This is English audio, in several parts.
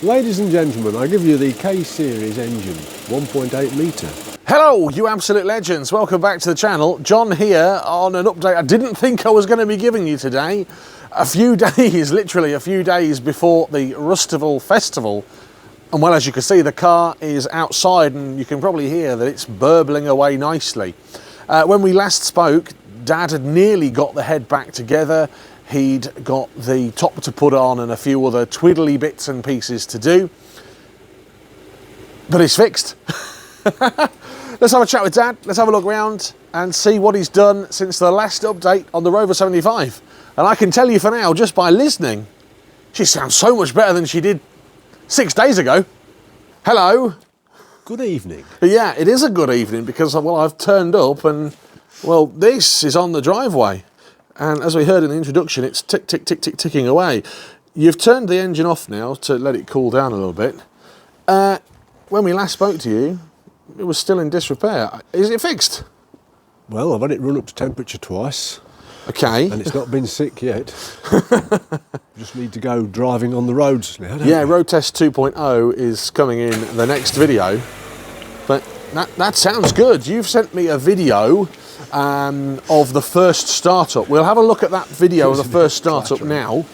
Ladies and gentlemen, I give you the K-Series engine, 1.8 litre. Hello, you absolute legends. Welcome back to the channel. John here on an update I didn't think I was going to be giving you today. A few days, literally a few days before the Rustival Festival. And well, as you can see, the car is outside and you can probably hear that it's burbling away nicely. When we last spoke, Dad had nearly got the head back together. He'd got the top to put on and a few other twiddly bits and pieces to do. But it's fixed. Let's have a chat with Dad, let's have a look around and see what he's done since the last update on the Rover 75. And I can tell you for now, just by listening, she sounds so much better than she did 6 days ago. Hello. Good evening. Yeah, it is a good evening because, well, I've turned up and, well, this is on the driveway. And as we heard in the introduction, it's tick, tick, tick, tick, ticking away. You've turned the engine off now to let it cool down a little bit. When we last spoke to you, it was still in disrepair. Is it fixed? Well, I've had it run up to temperature twice. Okay. And it's not been sick yet. Just need to go driving on the roads now, don't Yeah, we? Road Test 2.0 is coming in the next video. But that sounds good. You've sent me a video of the first startup. We'll have a look at that video of the first startup now.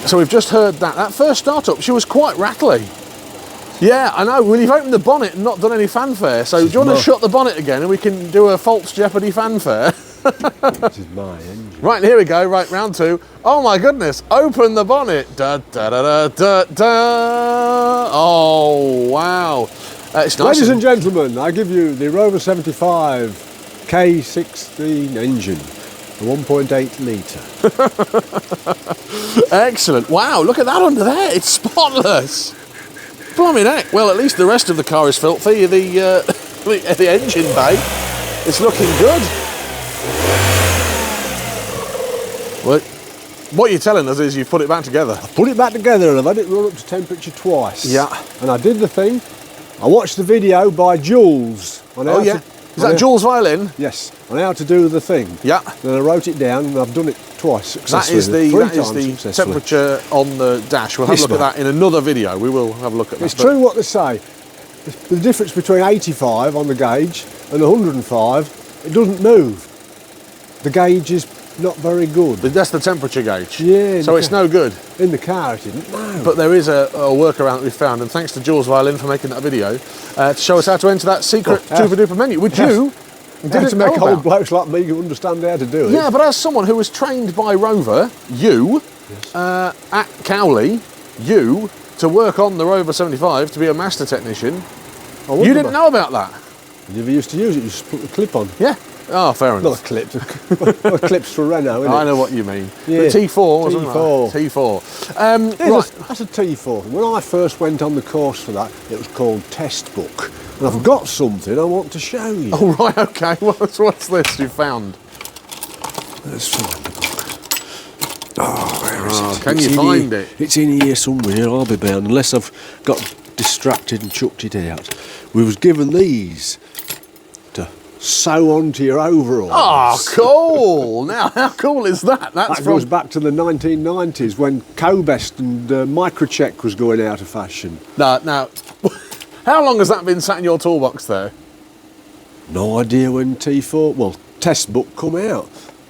So we've just heard that first startup, she was quite rattly. Yeah, I know. Well, you've opened the bonnet and not done any fanfare. So do you want to shut the bonnet again and we can do a false Jeopardy fanfare? This is my engine. Right, here we go. Right, round two. Oh my goodness. Open the bonnet. Da, da, da, da, da, da. Oh, wow. It's nice. Ladies and gentlemen, I give you the Rover 75 K16 engine. A 1.8 litre. Excellent. Wow, look at that under there. It's spotless. Blimey heck. Well, at least the rest of the car is filthy. The engine bay, it's looking good. What you're telling us is you've put it back together. I put it back together and I've had it run up to temperature twice. Yeah. And I did the thing. I watched the video by Jules. Oh, yeah. Is that Jules Violin? Yes, on how to do the thing. Yeah. Then I wrote it down and I've done it twice successfully. That is the temperature on the dash. We'll have a look at that in another video. We will have a look at that. It's true what they say. The difference between 85 on the gauge and 105, it doesn't move. The gauge is not very good. That's the temperature gauge. Yeah. So it's no good. In the car it isn't, no. But there is a workaround that we found, and thanks to Jules Violin for making that video, to show us how to enter that secret super-duper menu, which you didn't to make know old about. blokes like me who understand how to do it. Yeah, but as someone who was trained by Rover, at Cowley, to work on the Rover 75, to be a master technician, you didn't know about that. You never used to use it, you just put the clip on. Yeah. Oh, fair enough. Not a clip, well, clips for Renault, isn't it? I know what you mean. Yeah. The T4 wasn't T4. it? T4. Right. That's a T4. When I first went on the course for that, it was called Test Book. And I've got something I want to show you. Oh, right, okay. What's this you found? Let's find the book. Oh, where is it? Can you find it? It's in here somewhere, I'll be bound, unless I've got distracted and chucked it out. We was given these to sew onto your overalls. Oh, cool! Now, how cool is that? That goes back to the 1990s when Cobest and Microcheck was going out of fashion. Now, how long has that been sat in your toolbox there? No idea when T4, well, Test Book come out.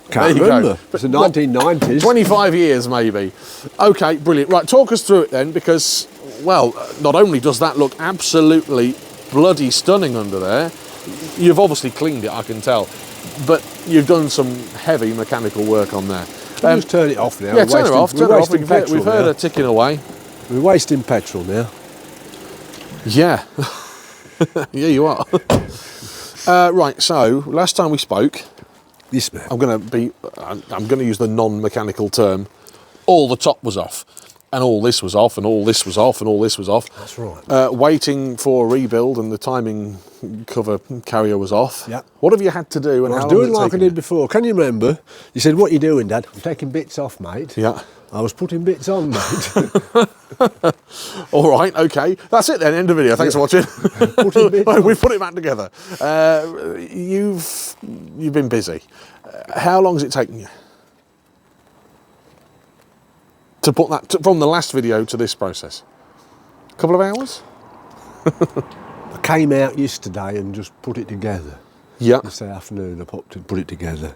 Can't There you remember. go. It's the 1990s. 25 years, maybe. Okay, brilliant. Right, talk us through it then, because, well, not only does that look absolutely bloody stunning under there, you've obviously cleaned it, I can tell, but you've done some heavy mechanical work on there. Just turn it off now. Yeah, turn it off. We've heard her ticking away. We're wasting petrol now. Yeah. Yeah, you are. Right, so last time we spoke, Yes, ma'am. I'm going to use the non-mechanical term, all the top was off. and all this was off, and all this was off, and all this was off. That's right. Waiting for a rebuild, and the timing cover carrier was off. Yeah. What have you had to do, and I how was long doing has it like I taken did you? before. Can you remember? You said, "What are you doing, Dad?" "I'm taking bits off, mate." Yeah. I was putting bits on, mate. All right, okay. That's it then, end of video. Thanks for watching. We've put it back together. You've been busy. How long has it taken you to put that, from the last video to this process? A couple of hours? I came out yesterday and just put it together. Yeah. Yesterday afternoon I popped and put it together.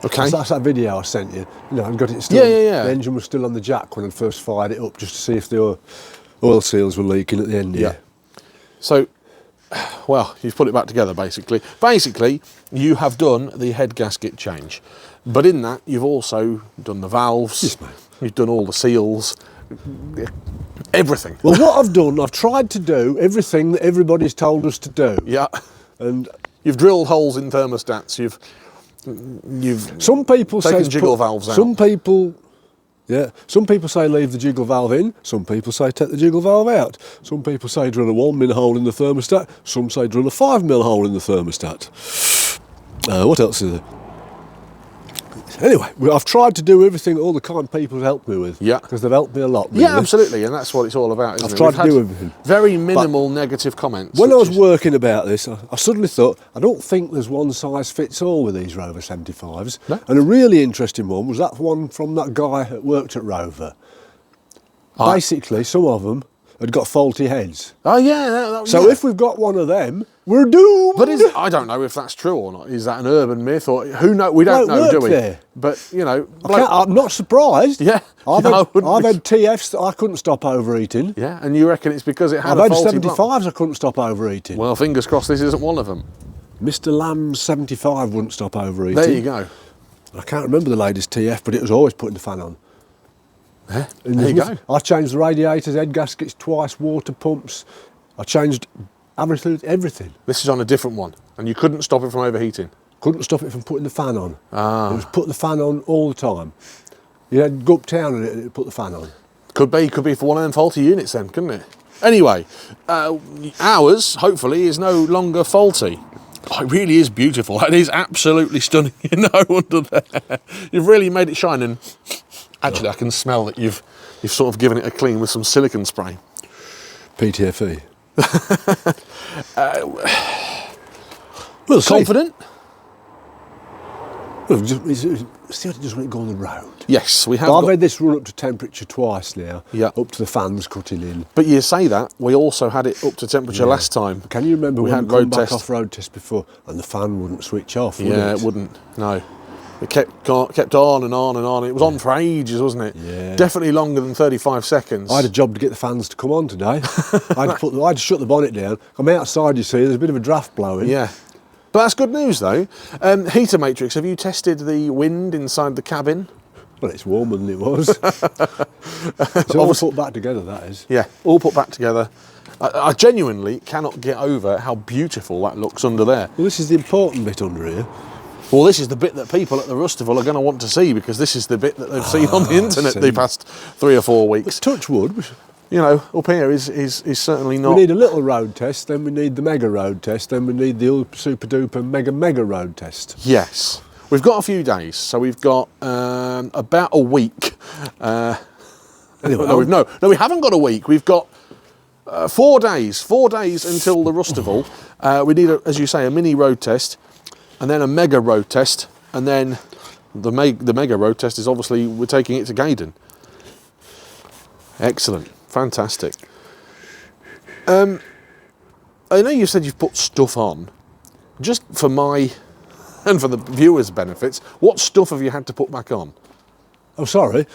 Okay. That's that video I sent you. You know, I got it still. Yeah. The engine was still on the jack when I first fired it up, just to see if the oil seals were leaking at the end. Yeah. So, well, you've put it back together basically. Basically, you have done the head gasket change, but in that you've also done the valves. Yes, mate. You've done all the seals, everything. Well, what I've done, I've tried to do everything that everybody's told us to do. Yeah. And You've drilled holes in thermostats. You've some people taken say jiggle valves out. Some people say leave the jiggle valve in. Some people say take the jiggle valve out. Some people say drill a 1 mm hole in the thermostat. Some say drill a 5 mm hole in the thermostat. What else is there? Anyway, I've tried to do everything that all the kind people have helped me with. Yeah. Because they've helped me a lot. Really. Yeah, absolutely, and that's what it's all about, isn't I've it? tried We've to had do everything. Very minimal negative comments. When I which was is- working about this, I suddenly thought, I don't think there's one size fits all with these Rover 75s. No. And a really interesting one was that one from that guy that worked at Rover. Ah. Basically, some of them had got faulty heads. Oh yeah. So yeah. if we've got one of them, we're doomed. But I don't know if that's true or not. Is that an urban myth, or who knows? We don't Bloke know, do worked we? there. But you know, I'm not surprised. Yeah. I've, No, I had, wouldn't I've be- had TFs that I couldn't stop overeating. yeah, and you reckon it's because it had I've a had faulty block? 75s I couldn't stop overeating. Well, fingers crossed this isn't one of them. Mr. Lamb's 75 wouldn't stop overeating. There you go. I can't remember the latest TF, but it was always putting the fan on. Yeah, And there you there's go. I changed the radiators, head gaskets twice, water pumps. I changed everything. This is on a different one, and you couldn't stop it from overheating. Couldn't stop it from putting the fan on. Ah. It was put the fan on all the time. You had go uptown and it'd put the fan on. Could be for one of them faulty units then, couldn't it? Anyway, ours, hopefully, is no longer faulty. Oh, it really is beautiful. It is absolutely stunning. You know, under there. You've really made it shine, and actually I can smell that you've sort of given it a clean with some silicone spray. PTFE. Well, Confident? See, it just won't go on the road. Yes, we have I've got- had this run up to temperature twice now. Yeah. Up to the fans cutting in. But you say that, we also had it up to temperature last time. Can you remember we when had we come road back test? off road test before and the fan wouldn't switch off? Would Yeah, it? it wouldn't. No, it kept on and on and on. It was on for ages, wasn't it? Yeah. Definitely longer than 35 seconds. I had a job to get the fans to come on today. I had to shut the bonnet down. I'm outside, you see. There's a bit of a draft blowing. Yeah. But that's good news, though. Heater matrix. Have you tested the wind inside the cabin? Well, it's warmer than it was. It's all put back together, that is. Yeah, all put back together. I genuinely cannot get over how beautiful that looks under there. Well, this is the important bit under here. Well, this is the bit that people at the Rustival are going to want to see, because this is the bit that they've seen on the internet see. the past 3 or 4 weeks. Touch wood. You know, up here is certainly not. We need a little road test, then we need the mega road test, then we need the super duper mega road test. Yes. We've got a few days, so we've got about a week. Anyway, No, we haven't got a week. We've got 4 days. 4 days until the Rustival. We need, as you say, a mini road test, and then a mega road test, and then the mega road test is obviously we're taking it to Gaydon. Excellent, fantastic. I know you said you've put stuff on. Just for my and for the viewers' benefits, what stuff have you had to put back on? Oh, sorry.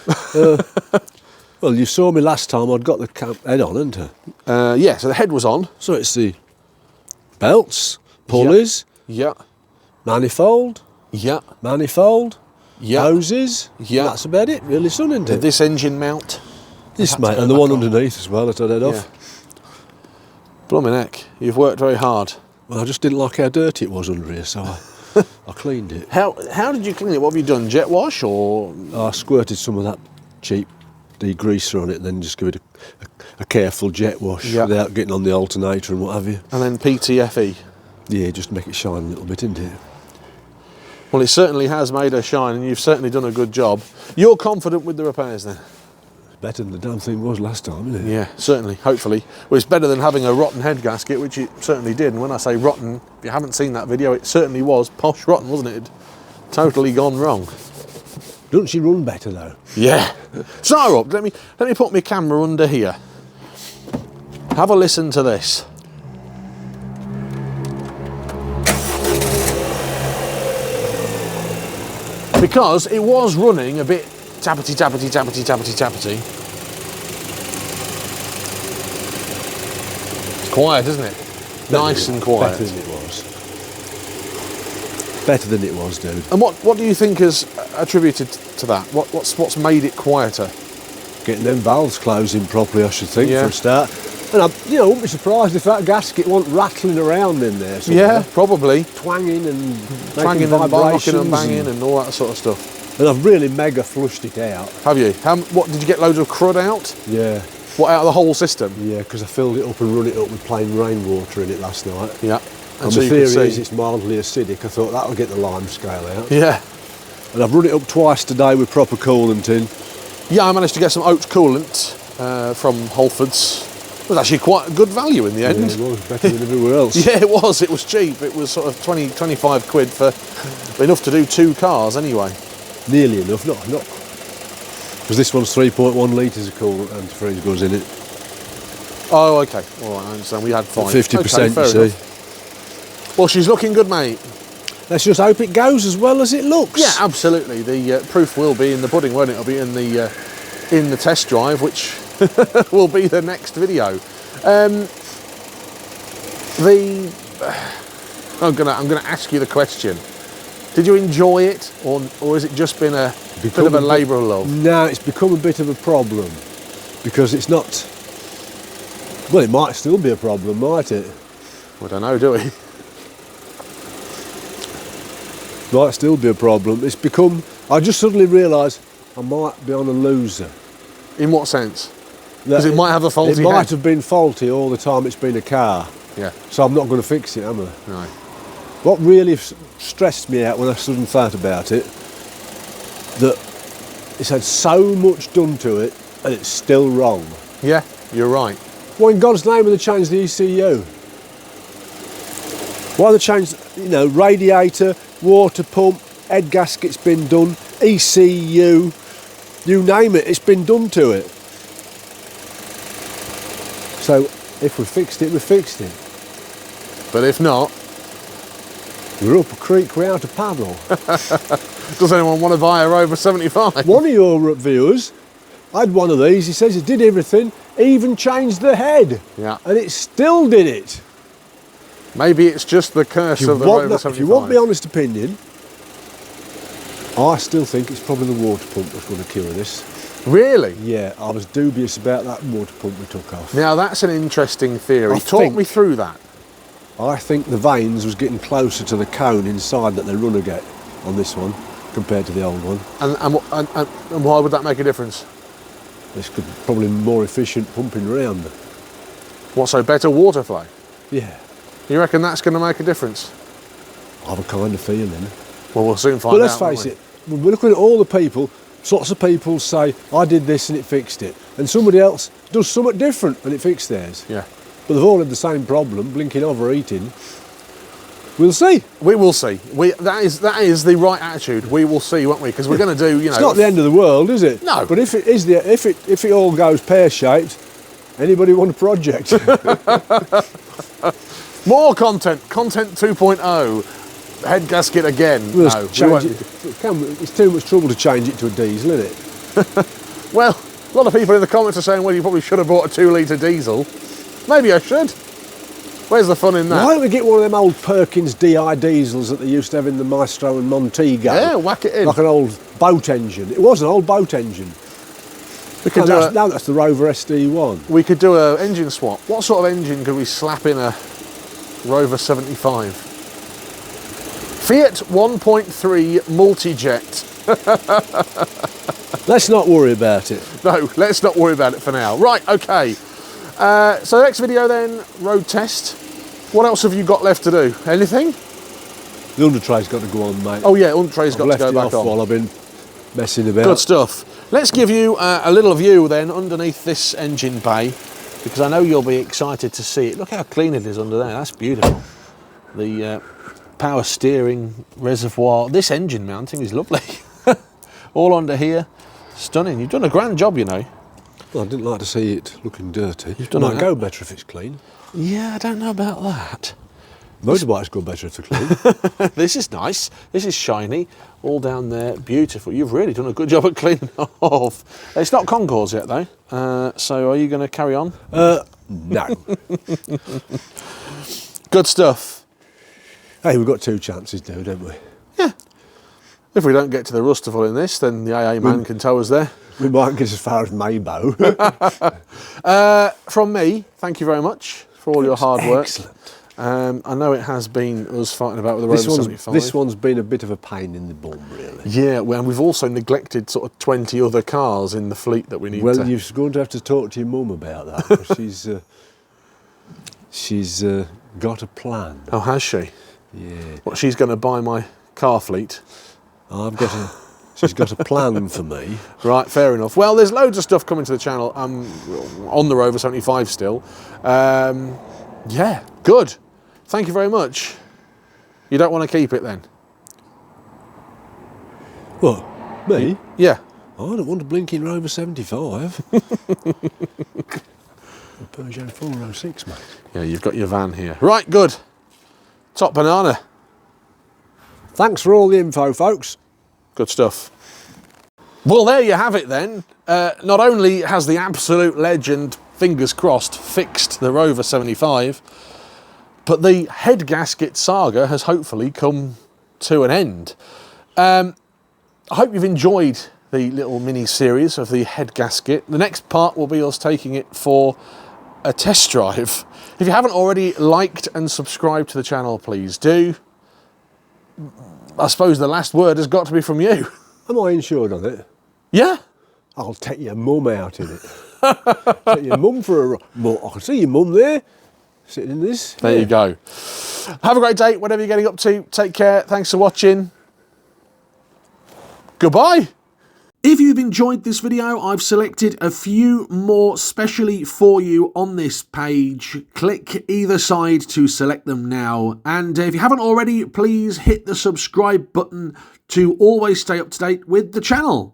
Well, you saw me last time. I'd got the head on, hadn't I? Yeah, so the head was on. So it's the belts, pulleys, Yeah, manifold, yeah, yeah. hoses. Yeah. That's about it, really, son, isn't it? This engine mount. This, had to mate, go and the back one on. underneath as well, that I'd head off. Blimey neck, you've worked very hard. Well, I just didn't like how dirty it was under here, so I cleaned it. How did you clean it? What have you done? Jet wash or? I squirted some of that cheap degreaser on it and then just give it a careful jet wash without getting on the alternator and what have you. And then PTFE? Yeah, just make it shine a little bit, isn't it? Well, it certainly has made her shine, and you've certainly done a good job. You're confident with the repairs then? Better than the damn thing was last time, isn't it? Yeah, certainly, hopefully. Well, it's better than having a rotten head gasket, which it certainly did. And when I say rotten, if you haven't seen that video, it certainly was posh rotten, wasn't it? It'd totally gone wrong. Doesn't she run better though? Yeah. So, let me put my camera under here. Have a listen to this. Because it was running a bit tappity, tappity, tappity, tappity, tappity. It's quiet, isn't it? Nice and quiet. Better than it was. Better than it was, dude. And what do you think is attributed to that? What's made it quieter? Getting them valves closing properly, I should think, Yeah. for a start. And I wouldn't be surprised if that gasket wasn't rattling around in there somewhere. Yeah, probably. Twanging and Twanging making and barking vibrations and banging and all that sort of stuff. And I've really mega flushed it out. Have you? What did you get? Loads of crud out? Yeah. What, out of the whole system? Yeah, because I filled it up and run it up with plain rainwater in it last night. Yeah. And so the you theory can is see. it's mildly acidic. I thought that'll get the lime scale out. Yeah. And I've run it up twice today with proper coolant in. Yeah, I managed to get some oat coolant from Holford's. It was actually quite a good value in the end. Yeah, it was better than everywhere else. Yeah, it was. It was cheap. It was sort of 20, 25 quid for enough to do 2 cars anyway. Nearly enough, not. Because this one's 3.1 litres of coolant antifreeze goes in it. Oh, okay. All right, I understand. We had 5. 50%, fair you see. enough. Well, she's looking good, mate. Let's just hope it goes as well as it looks. Yeah, absolutely. The proof will be in the pudding, won't it? It'll be in the test drive, which will be the next video. I'm gonna ask you the question. Did you enjoy it, or has it just been a bit of a labour of love? No, it's become a bit of a problem because it's not. Well, it might still be a problem, might it? I don't know, do we? Might still be a problem. It's become. I just suddenly realised I might be on a loser. In what sense? Because it might have a faulty It might head. have been faulty all the time it's been a car. Yeah. So I'm not going to fix it, am I? No. What really stressed me out when I stood and thought about it, that it's had so much done to it and it's still wrong. Yeah, you're right. Why in God's name have they changed the ECU? Why have they changed, radiator, water pump, head gasket's been done, ECU, you name it, it's been done to it. So if we fixed it, we fixed it. But if not, We're up a creek without a paddle. does anyone want to buy a Rover 75? One of your viewers had one of these. He says it did everything, even changed the head. Yeah. And it still did it. Maybe it's just the curse of the Rover 75. If you want my honest opinion, I still think it's probably the water pump that's going to cure this. Really? Yeah, I was dubious about that water pump we took off. Now that's an interesting theory. I Talk think- me through that. I think the vanes was getting closer to the cone inside that they run again on this one compared to the old one. And why would that make a difference? This could probably be more efficient pumping around. What, so better water flow? Yeah, You reckon that's going to make a difference? I have a kind of feeling. Well, we'll soon find But out. let's face won't it, we're looking at all the people, lots of people say, I did this and it fixed it. And somebody else does something different and it fixed theirs. we? Yeah. But they've all had the same problem, blinking overheating. We'll see. We will see. That is the right attitude. We will see, won't we? Because we're going to do, It's not the end of the world, is it? No. But if it all goes pear-shaped, anybody want a project? More content. Content 2.0. Head gasket again. We'll No, we change won't. it's too much trouble to change it to a diesel, isn't it? Well, a lot of people in the comments are saying, well, you probably should have bought a 2-litre diesel. Maybe I should. Where's the fun in that? Why don't we get one of them old Perkins DI diesels that they used to have in the Maestro and Montego? Yeah, whack it in. Like an old boat engine. It was an old boat engine. We could Now that's the Rover SD1. We could do an engine swap. What sort of engine could we slap in a Rover 75? Fiat 1.3 multi-jet. Let's not worry about it. No, let's not worry about it for now. Right, okay. So next video then, road test. What else have you got left to do? Anything? The under tray's got to go on, mate. Oh yeah, under tray's got to go back on. While I've been messing about. Good stuff. Let's give you a little view then underneath this engine bay, because I know you'll be excited to see it. Look how clean it is under there. That's beautiful. The power steering reservoir. This engine mounting is lovely. All under here. Stunning. You've done a grand job, you know. Well, I didn't like to see it looking dirty. You've done Might go better if it's clean. Yeah, I don't know about that. Motorbikes go better if they're clean. This is nice. This is shiny. All down there, beautiful. You've really done a good job at cleaning off. It's not Concords yet, though. So are you going to carry on? No. Good stuff. Hey, we've got 2 chances now, don't we? Yeah. If we don't get to the Rustival in this, then the AA man can tow us there. We might get as far as Maybo. From me, thank you very much for all your hard work. Excellent. I know it has been us fighting about with the Rover 75. This one's been a bit of a pain in the bum, really. Yeah, well, and we've also neglected sort of 20 other cars in the fleet that we need to... Well, you're going to have to talk to your mum about that. She's got a plan. Oh, has she? Yeah. What, she's going to buy my car fleet? She's got a plan for me. Right, fair enough. Well, there's loads of stuff coming to the channel. I'm on the Rover 75 still. Yeah, good. Thank you very much. You don't want to keep it then? What, me? Yeah. I don't want a blinking Rover 75. A Peugeot 406, mate. Yeah, you've got your van here. Right, good. Top banana. Thanks for all the info, folks. Good stuff. Well, there you have it then. Not only has the absolute legend, fingers crossed, fixed the Rover 75, but the head gasket saga has hopefully come to an end. I hope you've enjoyed the little mini series of the head gasket. The next part will be us taking it for a test drive. If you haven't already liked and subscribed to the channel, please do. I suppose the last word has got to be from you. Am I insured on it? Yeah? I'll take your mum out in it. Take your mum for a... I can see your mum there, sitting in this. There you go. Have a great day, whatever you're getting up to. Take care. Thanks for watching. Goodbye. If you've enjoyed this video, I've selected a few more specially for you on this page. Click either side to select them now. And if you haven't already, please hit the subscribe button to always stay up to date with the channel.